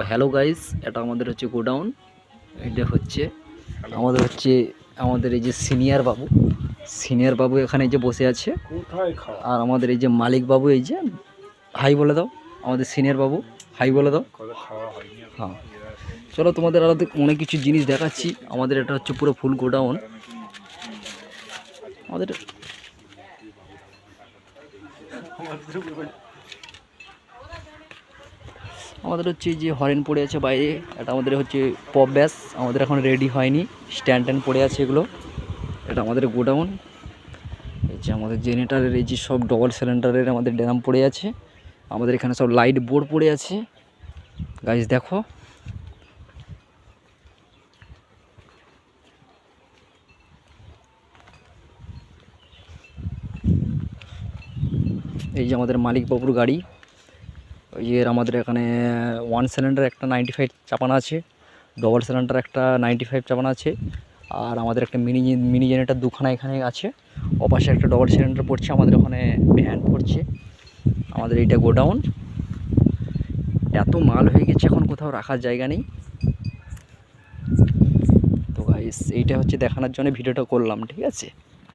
Hello guys, এটা আমাদের হচ্ছে গোডাউন। এটা হচ্ছে আমাদের এই যে সিনিয়র বাবু এখানে যে বসে আছে। আর আমাদের এই যে মালিক বাবু, এই যে হাই বলে দাও। আমাদের সিনিয়র বাবু হাই বলে দাও। হ্যাঁ, চলো তোমাদের আরো অনেক কিছু জিনিস দেখাচ্ছি। আমাদের এটা হচ্ছে পুরো ফুল গোডাউন। আমাদের হচ্ছে যে হরেন পড়ে আছে বাইরে। এটা আমাদের হচ্ছে পপ ব্যাস, আমাদের এখন রেডি হয়নি, স্ট্যান্ড পড়ে আছে এগুলো। এটা আমাদের গোডাউন। এই যে আমাদের জেনারেটারের এই যে সব ডবল সিলিন্ডারের আমাদের ড্রাম পড়ে আছে। আমাদের এখানে সব লাইট বোর্ড পড়ে আছে। গাইস দেখো, এই যে আমাদের মালিক বাবুর গাড়ি। ওই যে আমাদের এখানে 1 সিলিন্ডার একটা 95 চাপানো আছে, ডবল সিলিন্ডার একটা 95 চাপানো আছে। আর আমাদের একটা মিনি জেনারেটার দুখানা এখানে আছে। ওপাশে একটা ডবল সিলিন্ডার পড়ছে, আমাদের ওখানে ভ্যান পড়ছে। আমাদের এইটা গোডাউন। এত মাল হয়ে গেছে, এখন কোথাও রাখার জায়গা নেই। তো গাইস, এইটা হচ্ছে দেখানোর জন্য ভিডিওটা করলাম, ঠিক আছে।